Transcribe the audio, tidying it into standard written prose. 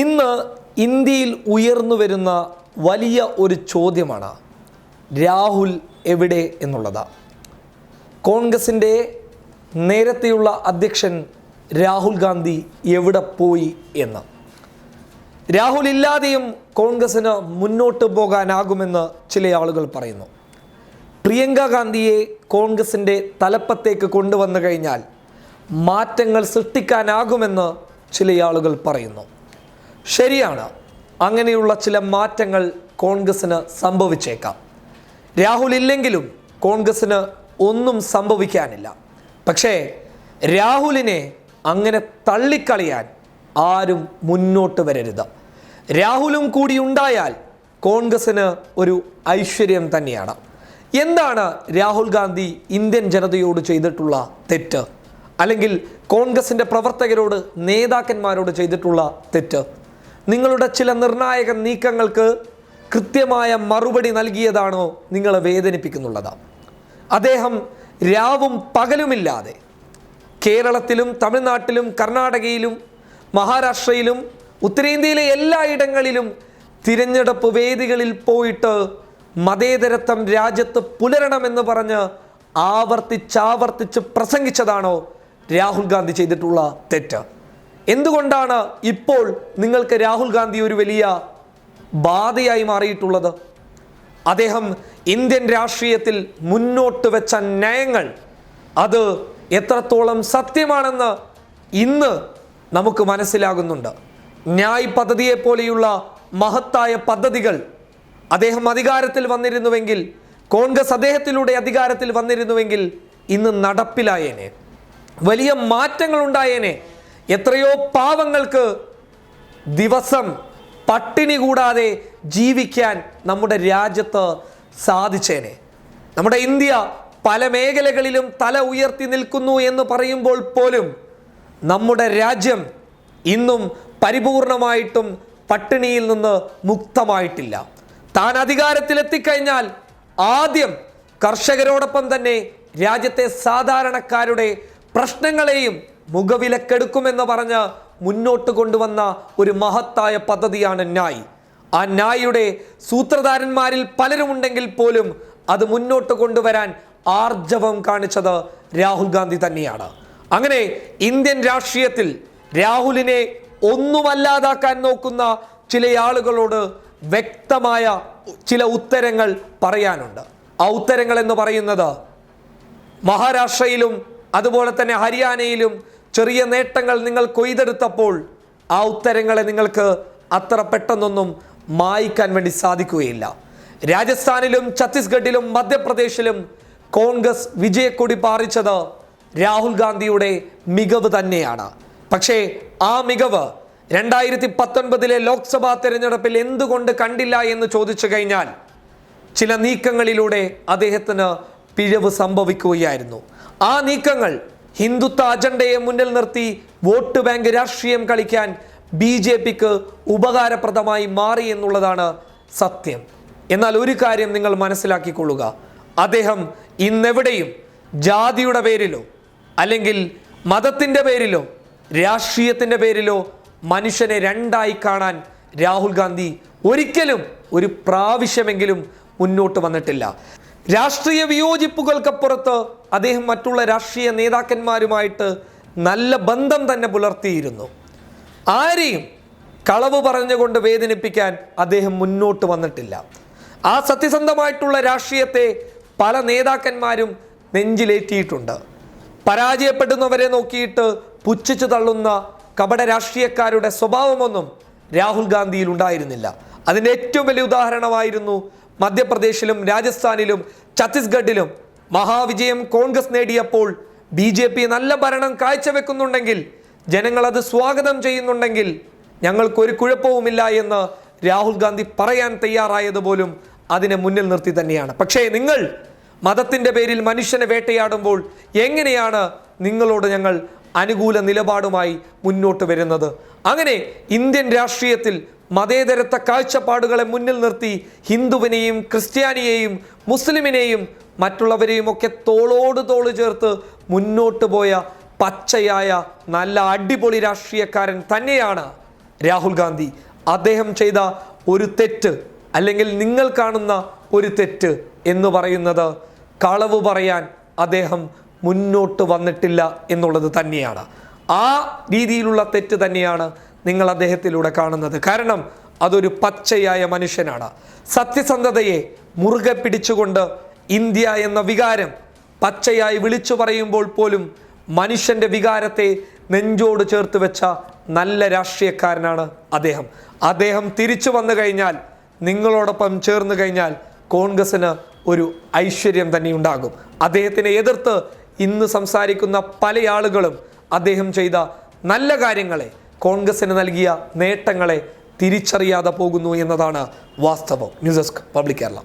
ഇന്ന് ഇന്ത്യയിൽ ഉയർന്നു വരുന്ന വലിയ ഒരു ചോദ്യമാണ് രാഹുൽ എവിടെ എന്നുള്ളത്. കോൺഗ്രസിൻ്റെ നേരത്തെയുള്ള അധ്യക്ഷൻ രാഹുൽ ഗാന്ധി എവിടെ പോയി എന്ന്. രാഹുൽ ഇല്ലാതെയും കോൺഗ്രസിന് മുന്നോട്ട് പോകാനാകുമെന്ന് ചില ആളുകൾ പറയുന്നു. പ്രിയങ്ക ഗാന്ധിയെ കോൺഗ്രസിൻ്റെ തലപ്പത്തേക്ക് കൊണ്ടുവന്നു കഴിഞ്ഞാൽ മാറ്റങ്ങൾ സൃഷ്ടിക്കാനാകുമെന്ന് ചില ആളുകൾ പറയുന്നു. ശരിയാണ്, അങ്ങനെയുള്ള ചില മാറ്റങ്ങൾ കോൺഗ്രസിന് സംഭവിച്ചേക്കാം. രാഹുൽ ഇല്ലെങ്കിലും കോൺഗ്രസിന് ഒന്നും സംഭവിക്കാനില്ല. പക്ഷേ രാഹുലിനെ അങ്ങനെ തള്ളിക്കളയാൻ ആരും മുന്നോട്ട് വരരുത്. രാഹുലും കൂടി ഉണ്ടായാൽ കോൺഗ്രസിന് ഒരു ഐശ്വര്യം തന്നെയാണ്. എന്താണ് രാഹുൽ ഗാന്ധി ഇന്ത്യൻ ജനതയോട് ചെയ്തിട്ടുള്ള തെറ്റ്? അല്ലെങ്കിൽ കോൺഗ്രസിൻ്റെ പ്രവർത്തകരോട്, നേതാക്കന്മാരോട് ചെയ്തിട്ടുള്ള തെറ്റ്? നിങ്ങളുടെ ചില നിർണായക നീക്കങ്ങൾക്ക് കൃത്യമായ മറുപടി നൽകിയതാണോ നിങ്ങളെ വേദനിപ്പിക്കുന്നുള്ളത്? അദ്ദേഹം രാവും പകലുമില്ലാതെ കേരളത്തിലും തമിഴ്നാട്ടിലും കർണാടകയിലും മഹാരാഷ്ട്രയിലും ഉത്തരേന്ത്യയിലെ എല്ലായിടങ്ങളിലും തിരഞ്ഞെടുപ്പ് വേദികളിൽ പോയിട്ട് മതേതരത്വം രാജ്യത്ത് പുലരണമെന്ന് പറഞ്ഞ് ആവർത്തിച്ചാവർത്തിച്ച് പ്രസംഗിച്ചതാണോ രാഹുൽ ഗാന്ധി ചെയ്തിട്ടുള്ള തെറ്റ്? എന്തുകൊണ്ടാണ് ഇപ്പോൾ നിങ്ങൾക്ക് രാഹുൽ ഗാന്ധി ഒരു വലിയ ബാധയായി മാറിയിട്ടുള്ളത്? അദ്ദേഹം ഇന്ത്യൻ രാഷ്ട്രീയത്തിൽ മുന്നോട്ട് വെച്ച നയങ്ങൾ അത് എത്രത്തോളം സത്യമാണെന്ന് ഇന്ന് നമുക്ക് മനസ്സിലാകുന്നുണ്ട്. ന്യായ് പദ്ധതിയെ പോലെയുള്ള മഹത്തായ പദ്ധതികൾ അദ്ദേഹം അധികാരത്തിൽ വന്നിരുന്നുവെങ്കിൽ, കോൺഗ്രസ് അദ്ദേഹത്തിലൂടെ അധികാരത്തിൽ വന്നിരുന്നുവെങ്കിൽ ഇന്ന് നടപ്പിലായേനെ, വലിയ മാറ്റങ്ങൾ ഉണ്ടായേനെ. എത്രയോ പാവങ്ങൾക്ക് ദിവസം പട്ടിണി കൂടാതെ ജീവിക്കാൻ നമ്മുടെ രാജ്യത്ത് സാധിച്ചേനെ. നമ്മുടെ ഇന്ത്യ പല മേഖലകളിലും തല ഉയർത്തി നിൽക്കുന്നു എന്ന് പറയുമ്പോൾ പോലും നമ്മുടെ രാജ്യം ഇന്നും പരിപൂർണമായിട്ടും പട്ടിണിയിൽ നിന്ന് മുക്തമായിട്ടില്ല. താൻ അധികാരത്തിലെത്തിക്കഴിഞ്ഞാൽ ആദ്യം കർഷകരോടൊപ്പം തന്നെ രാജ്യത്തെ സാധാരണക്കാരുടെ പ്രശ്നങ്ങളെയും മുഖവിലക്കെടുക്കുമെന്ന് പറഞ്ഞ് മുന്നോട്ട് കൊണ്ടുവന്ന ഒരു മഹത്തായ പദ്ധതിയാണ് ന്യായ്. ആ ന്യായുടെ സൂത്രധാരന്മാരിൽ പലരും ഉണ്ടെങ്കിൽ പോലും അത് മുന്നോട്ട് കൊണ്ടുവരാൻ ആർജവം കാണിച്ചത് രാഹുൽ ഗാന്ധി തന്നെയാണ്. അങ്ങനെ ഇന്ത്യൻ രാഷ്ട്രീയത്തിൽ രാഹുലിനെ ഒന്നുമല്ലാതാക്കാൻ നോക്കുന്ന ചില ആളുകളോട് വ്യക്തമായ ചില ഉത്തരങ്ങൾ പറയാനുണ്ട്. ആ ഉത്തരങ്ങൾ എന്ന് പറയുന്നത്, മഹാരാഷ്ട്രയിലും അതുപോലെ തന്നെ ഹരിയാനയിലും ചെറിയ നേട്ടങ്ങൾ നിങ്ങൾ കൊയ്തെടുത്തപ്പോൾ ആ ഉത്തരങ്ങളെ നിങ്ങൾക്ക് അത്ര പെട്ടെന്നൊന്നും മായ്ക്കാൻ വേണ്ടി സാധിക്കുകയില്ല. രാജസ്ഥാനിലും ഛത്തീസ്ഗഡിലും മധ്യപ്രദേശിലും കോൺഗ്രസ് വിജയക്കൊടി പാറിച്ചത് രാഹുൽ ഗാന്ധിയുടെ മികവ് തന്നെയാണ്. പക്ഷേ ആ മികവ് 2019 ലോക്സഭാ തെരഞ്ഞെടുപ്പിൽ എന്തുകൊണ്ട് കണ്ടില്ല എന്ന് ചോദിച്ചു കഴിഞ്ഞാൽ ചില നീക്കങ്ങളിലൂടെ അദ്ദേഹത്തിന് പിഴവ് സംഭവിക്കുകയായിരുന്നു. ആ നീക്കങ്ങൾ ഹിന്ദുത്വ അജണ്ടയെ മുന്നിൽ നിർത്തി വോട്ട് ബാങ്ക് രാഷ്ട്രീയം കളിക്കാൻ BJPക്ക് ഉപകാരപ്രദമായി മാറി എന്നുള്ളതാണ് സത്യം. എന്നാൽ ഒരു കാര്യം നിങ്ങൾ മനസ്സിലാക്കിക്കൊള്ളുക, അദ്ദേഹം ഇന്നെവിടെയും ജാതിയുടെ പേരിലോ അല്ലെങ്കിൽ മതത്തിൻ്റെ പേരിലോ രാഷ്ട്രീയത്തിൻ്റെ പേരിലോ മനുഷ്യനെ രണ്ടായി കാണാൻ രാഹുൽ ഗാന്ധി ഒരിക്കലും ഒരു പ്രാവശ്യമെങ്കിലും മുന്നോട്ട് വന്നിട്ടില്ല. രാഷ്ട്രീയ വിയോജിപ്പുകൾക്കപ്പുറത്ത് അദ്ദേഹം മറ്റുള്ള രാഷ്ട്രീയ നേതാക്കന്മാരുമായിട്ട് നല്ല ബന്ധം തന്നെ പുലർത്തിയിരുന്നു. ആരെയും കളവ് പറഞ്ഞുകൊണ്ട് വേദനിപ്പിക്കാൻ അദ്ദേഹം മുന്നോട്ട് വന്നിട്ടില്ല. ആ സത്യസന്ധമായിട്ടുള്ള രാഷ്ട്രീയത്തെ പല നേതാക്കന്മാരും നെഞ്ചിലേറ്റിയിട്ടുണ്ട്. പരാജയപ്പെടുന്നവരെ നോക്കിയിട്ട് പുച്ഛിച്ചു തള്ളുന്ന കപട രാഷ്ട്രീയക്കാരുടെ സ്വഭാവമൊന്നും രാഹുൽ ഗാന്ധിയിൽ ഉണ്ടായിരുന്നില്ല. അതിൻ്റെ ഏറ്റവും വലിയ ഉദാഹരണമായിരുന്നു മധ്യപ്രദേശിലും രാജസ്ഥാനിലും ഛത്തീസ്ഗഡിലും മഹാവിജയം കോൺഗ്രസ് നേടിയപ്പോൾ BJP നല്ല ഭരണം കാഴ്ചവെക്കുന്നുണ്ടെങ്കിൽ, ജനങ്ങളത് സ്വാഗതം ചെയ്യുന്നുണ്ടെങ്കിൽ ഞങ്ങൾക്കൊരു കുഴപ്പവുമില്ല എന്ന് രാഹുൽ ഗാന്ധി പറയാൻ തയ്യാറായതുപോലും അതിനെ മുന്നിൽ നിർത്തി തന്നെയാണ്. പക്ഷേ നിങ്ങൾ മതത്തിൻ്റെ പേരിൽ മനുഷ്യനെ വേട്ടയാടുമ്പോൾ എങ്ങനെയാണ് നിങ്ങളോട് ഞങ്ങൾ അനുകൂല നിലപാടുമായി മുന്നോട്ട് വരുന്നത്? അങ്ങനെ ഇന്ത്യൻ രാഷ്ട്രീയത്തിൽ മതേതരത്വ കാഴ്ചപ്പാടുകളെ മുന്നിൽ നിർത്തി ഹിന്ദുവിനെയും ക്രിസ്ത്യാനിയെയും മുസ്ലിമിനെയും മറ്റുള്ളവരെയും ഒക്കെ തോളോട് തോള് ചേർത്ത് മുന്നോട്ട് പോയ പച്ചയായ നല്ല അടിപൊളി രാഷ്ട്രീയക്കാരൻ തന്നെയാണ് രാഹുൽ ഗാന്ധി. അദ്ദേഹം ചെയ്ത ഒരു തെറ്റ്, അല്ലെങ്കിൽ നിങ്ങൾ കാണുന്ന ഒരു തെറ്റ് എന്ന് പറയുന്നത് കളവ് പറയാൻ അദ്ദേഹം മുന്നോട്ട് വന്നിട്ടില്ല എന്നുള്ളത് തന്നെയാണ്. ആ രീതിയിലുള്ള തെറ്റ് തന്നെയാണ് നിങ്ങൾ അദ്ദേഹത്തിലൂടെ കാണുന്നത്. കാരണം അതൊരു പച്ചയായ മനുഷ്യനാണ്. സത്യസന്ധതയെ മുറുകെ പിടിച്ചുകൊണ്ട് ഇന്ത്യ എന്ന വികാരം പച്ചയായി വിളിച്ചു പറയുമ്പോൾ പോലും മനുഷ്യൻ്റെ വികാരത്തെ നെഞ്ചോട് ചേർത്ത് വെച്ച നല്ല രാഷ്ട്രീയക്കാരനാണ് അദ്ദേഹം. അദ്ദേഹം തിരിച്ചു വന്നു കഴിഞ്ഞാൽ, നിങ്ങളോടൊപ്പം ചേർന്ന് കഴിഞ്ഞാൽ കോൺഗ്രസിന് ഒരു ഐശ്വര്യം തന്നെ ഉണ്ടാകും. അദ്ദേഹത്തിനെ എതിർത്ത് ഇന്ന് സംസാരിക്കുന്ന പല ആളുകളും അദ്ദേഹം ചെയ്ത നല്ല കാര്യങ്ങളെ, കോൺഗ്രസിന് നൽകിയ നേട്ടങ്ങളെ തിരിച്ചറിയാതെ പോകുന്നു എന്നതാണ് വാസ്തവം. News desk public Kerala.